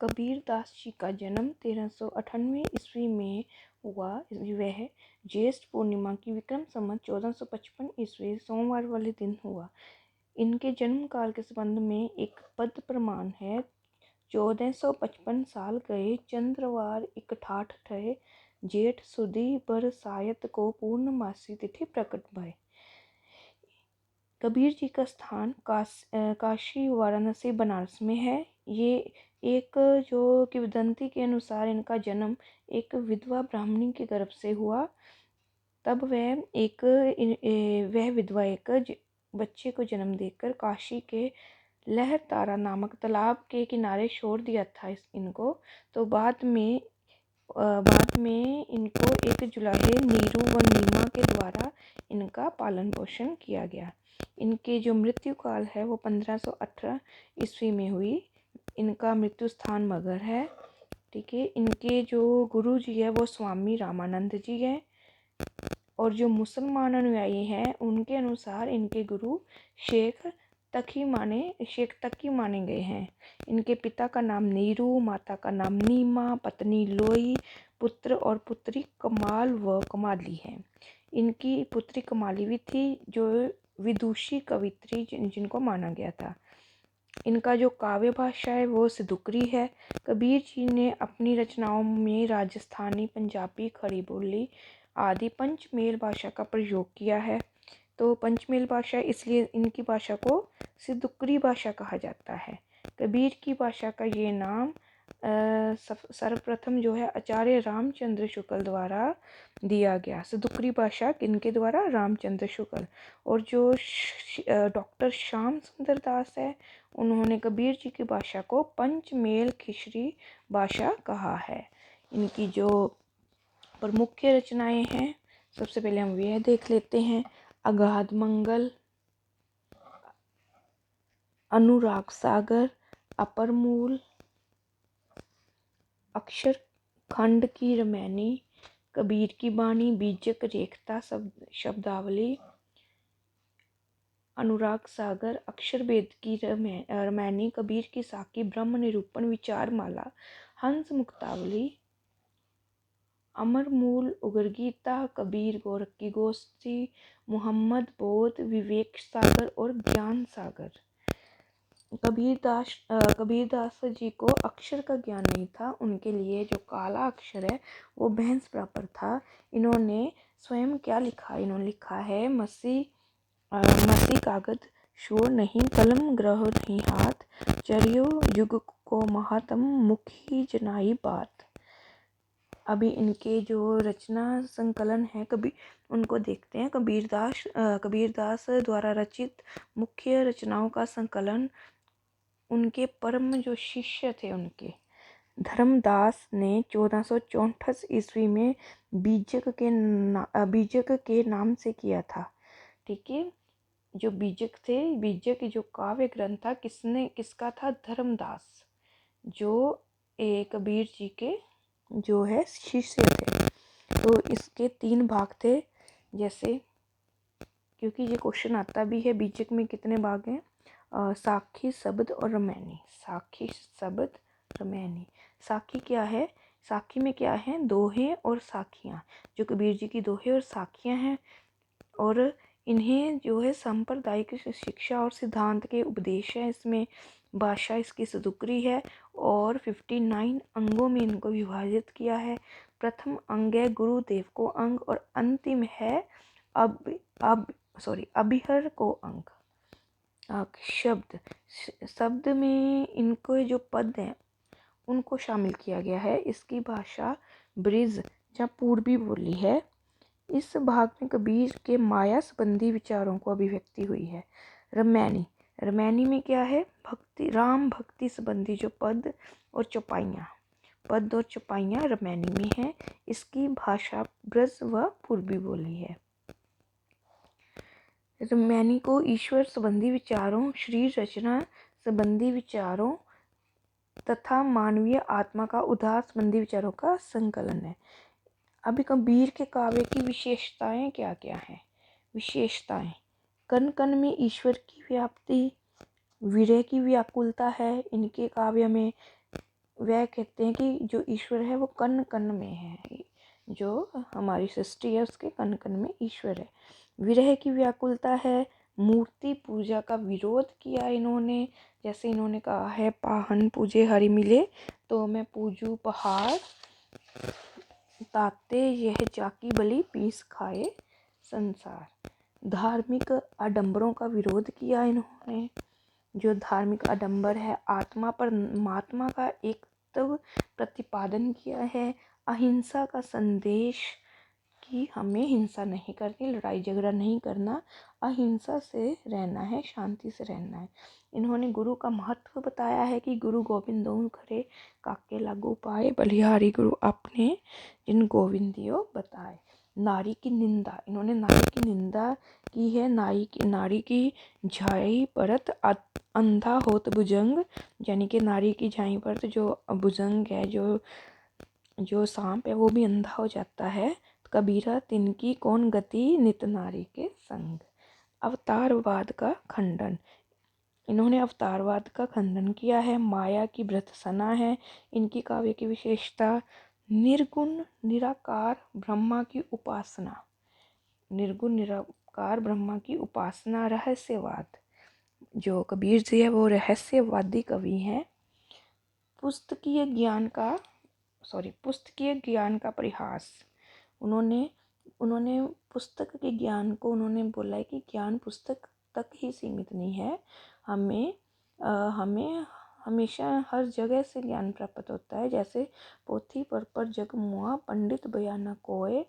कबीर दास जी का जन्म 1398 ईस्वी में हुआ। वह ज्येष्ठ पूर्णिमा की विक्रम संवत 1455 ईस्वी सोमवार वाले दिन हुआ। इनके जन्म काल के संबंध में एक पद प्रमाण है। 1455 साल गए चंद्रवार इकठाठ ठहे, जेठ सुदी बरसायत को पूर्णमासी तिथि प्रकट भय। कबीर जी का स्थान काशी, वाराणसी, बनारस में है। ये एक जो किंवदंती के अनुसार इनका जन्म एक विधवा ब्राह्मणी के गर्भ से हुआ। तब वह विधवा एक बच्चे को जन्म देकर काशी के लहर तारा नामक तालाब के किनारे छोड़ दिया था इनको। तो बाद में इनको एक जुलाहे नीरू व नीमा के द्वारा इनका पालन पोषण किया गया। इनके जो मृत्यु काल है वो 1518 ईस्वी में हुई। इनका मृत्यु स्थान मगहर है। ठीक है। इनके जो गुरु जी है वो स्वामी रामानंद जी हैं, और जो मुसलमान अनुयायी हैं उनके अनुसार इनके गुरु शेख तकी माने गए हैं। इनके पिता का नाम नीरू, माता का नाम नीमा, पत्नी लोई, पुत्र और पुत्री कमाल व कमाली है। इनकी पुत्री कमाली भी थी जो विदुषी कवित्री जिनको माना गया था। इनका जो काव्य भाषा है वो सिद्धुकरी है। कबीर जी ने अपनी रचनाओं में राजस्थानी, पंजाबी, खड़ी बोली आदि पंचमेल भाषा का प्रयोग किया है। तो पंचमेल भाषा, इसलिए इनकी भाषा को सिद्धुकरी भाषा कहा जाता है। कबीर की भाषा का ये नाम सर्वप्रथम जो है आचार्य रामचंद्र शुक्ल द्वारा दिया गया। सिद्धुकरी भाषा किनके द्वारा? रामचंद्र शुक्ल। और जो डॉक्टर श्याम सुंदर दास है उन्होंने कबीर जी की भाषा को पंचमेल खिशरी भाषा कहा है। इनकी जो प्रमुख रचनाएं हैं, सबसे पहले हम यह देख लेते हैं। अगाध मंगल, अनुराग सागर, अपर मूल, अक्षर खंड की रमैनी, कबीर की बानी, बीजक रेखता शब्दावली, अनुराग सागर, अक्षर वेद की रमैनी, कबीर की साकी, ब्रह्म निरूपण, विचार माला, हंस मुक्तावली, अमर मूल, उगर गीता, कबीर गोरख की गोष्ठी, मोहम्मद बोध, विवेक सागर और ज्ञान सागर। कबीरदास जी को अक्षर का ज्ञान नहीं था। उनके लिए जो काला अक्षर है वो भैंस बराबर था। इन्होंने स्वयं क्या लिखा? इन्होंने लिखा है मसी कागज शोर नहीं, कलम ग्रह नहीं हाथ, चरियो युग को महात्म मुखी जनाई बात। अभी इनके जो रचना संकलन है उनको देखते हैं। कबीरदास द्वारा रचित मुख्य रचनाओं का संकलन उनके परम जो शिष्य थे उनके धर्मदास ने 1464 ईस्वी में बीजक के नाम से किया था। ठीक है। जो बीजक जो काव्य ग्रंथ था किसका था? धर्मदास, जो कबीर जी के जो है शिष्य थे। तो इसके 3 भाग थे। जैसे, क्योंकि ये क्वेश्चन आता भी है, बीजक में कितने भाग हैं? साखी, शब्द और रमैनी। साखी, शब्द, रमैनी। साखी क्या है? साखी में क्या है? दोहे और साखियाँ। जो कबीर जी की दोहे और साखियाँ हैं, और इन्हें जो है सांप्रदायिक शिक्षा और सिद्धांत के उपदेश है। इसमें भाषा इसकी सिद्धुकरी है और 59 अंगों में इनको विभाजित किया है। प्रथम अंग है गुरुदेव को अंग, और अंतिम है अभिहर को अंग। शब्द में इनको जो पद हैं उनको शामिल किया गया है। इसकी भाषा ब्रिज या पूर्वी बोली है। इस भाग में कबीर के माया संबंधी विचारों को अभिव्यक्ति हुई है। रमैनी में क्या है? राम भक्ति संबंधी जो पद और चौपाइयाँ रमैनी में है। इसकी भाषा ब्रज व पूर्वी बोली है। रमैनी को ईश्वर संबंधी विचारों, श्री रचना संबंधी विचारों तथा मानवीय आत्मा का उद्धार संबंधी विचारों का संकलन है। अभी कबीर के काव्य की विशेषताएं क्या क्या हैं? विशेषताएं: कण कण में ईश्वर की व्याप्ति, विरह की व्याकुलता है इनके काव्य में। वह कहते हैं कि जो ईश्वर है वो कण कण में है, जो हमारी सृष्टि है उसके कण कण में ईश्वर है। विरह की व्याकुलता है, मूर्ति पूजा का विरोध किया इन्होंने। जैसे इन्होंने कहा है पाहन पूजे हरि मिले, तो मैं पूजू पहाड़, ताते यह जाकी बलि पीस खाए संसार। धार्मिक आडंबरों का विरोध किया इन्होंने। जो धार्मिक आडंबर है, आत्मा पर महात्मा का एक तब प्रतिपादन किया है। अहिंसा का संदेश कि हमें हिंसा नहीं करनी, लड़ाई झगड़ा नहीं करना, अहिंसा से रहना है, शांति से रहना है। इन्होंने गुरु का महत्व बताया है कि गुरु गोविंद दोऊ करे, काके लागू पाए, बलिहारी गुरु अपने जिन गोविंदियो बताए। नारी की निंदा, इन्होंने नारी की निंदा की है। नारी की झाई परत अंधा होत भुजंग, यानी कि नारी की झाई परत जो भुजंग है, जो सांप है, वो भी अंधा हो जाता है। कबीरा तिनकी कौन गति, नित नारी के संग। अवतारवाद का खंडन, इन्होंने अवतारवाद का खंडन किया है। माया की भ्रत्सना है इनकी काव्य की विशेषता। निर्गुण निराकार ब्रह्मा की उपासना, निर्गुण निराकार ब्रह्मा की उपासना। रहस्यवाद, जो कबीर जी है वो रहस्यवादी कवि हैं। पुस्तकीय ज्ञान का परिहास, उन्होंने पुस्तक के ज्ञान को उन्होंने बोला है कि ज्ञान पुस्तक तक ही सीमित नहीं है, हमें हमेशा हर जगह से ज्ञान प्राप्त होता है। जैसे पोथी पर जग मुआ, पंडित बयाना कोय,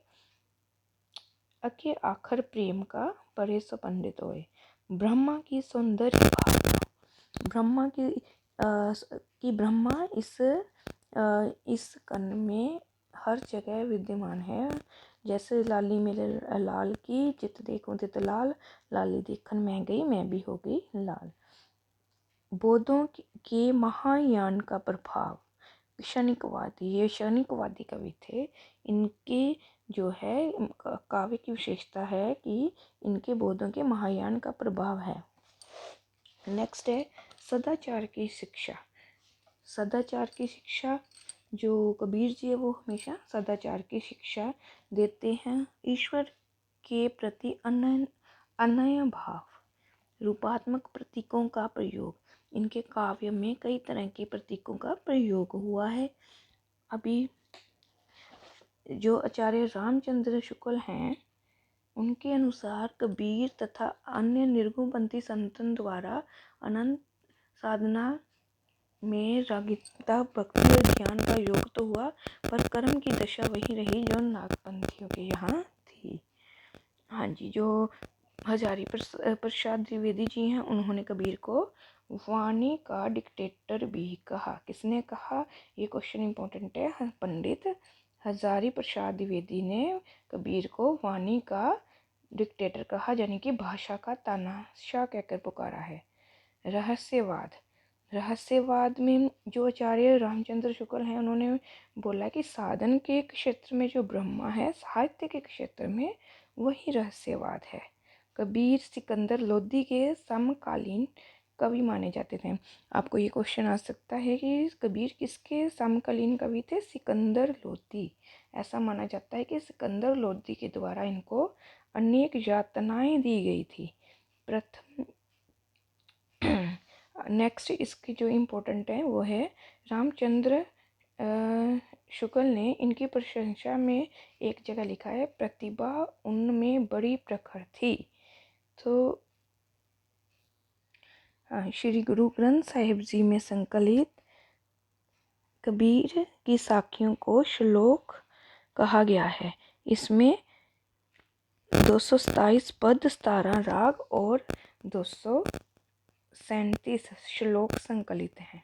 अके आखर प्रेम का परे सो पंडित होए। ब्रह्मा की सौंदर्य भावना, ब्रह्मा इस कण में हर जगह विद्यमान है। जैसे लाली मेरे लाल की, जित देखूं तित लाल, लाली देखन मैं गई, मैं भी हो गई लाल। बौद्धों के महायान का प्रभाव, क्षणिकवादी, ये क्षणिकवादी कवि थे। इनके जो है काव्य की विशेषता है कि इनके बौद्धों के महायान का प्रभाव है। नेक्स्ट है सदाचार की शिक्षा। सदाचार की शिक्षा, जो कबीर जी है वो हमेशा सदाचार की शिक्षा देते हैं। ईश्वर के प्रति अनन्य भाव, रूपात्मक प्रतीकों का प्रयोग, इनके काव्य में कई तरह के प्रतीकों का प्रयोग हुआ है। अभी जो आचार्य रामचंद्र शुक्ल हैं, उनके अनुसार कबीर तथा अन्य निर्गुणपंथी संतन द्वारा अनंत साधना में रागिकता, भक्ति और ध्यान का योग तो हुआ, पर कर्म की दशा वही रही जो नागपंथियों के यहाँ थी। हाँ जी, जो हजारी प्रसाद द्विवेदी जी हैं, उन्होंने कबीर को वाणी का डिक्टेटर भी कहा। किसने कहा, ये क्वेश्चन इंपॉर्टेंट है। पंडित हजारी प्रसाद द्विवेदी ने कबीर को वाणी का डिक्टेटर कहा, यानी कि भाषा का तानाशाह कहकर पुकारा है। रहस्यवाद में जो आचार्य रामचंद्र शुक्ल हैं, उन्होंने बोला कि साधन के क्षेत्र में जो ब्रह्मा है, साहित्य के क्षेत्र में वही रहस्यवाद है। कबीर सिकंदर लोदी के समकालीन कवि माने जाते थे। आपको ये क्वेश्चन आ सकता है कि कबीर किसके समकालीन कवि थे? सिकंदर लोदी। ऐसा माना जाता है कि सिकंदर लोदी के द्वारा इनको अनेक यातनाएं दी गई थी। प्रथम नेक्स्ट इसकी जो इम्पोर्टेंट है वो है रामचंद्र शुक्ल ने इनकी प्रशंसा में एक जगह लिखा है, प्रतिभा उनमें बड़ी प्रखर थी। तो श्री गुरु ग्रंथ साहिब जी में संकलित कबीर की साखियों को श्लोक कहा गया है। इसमें 227 पद, 17 राग और 237 श्लोक संकलित हैं।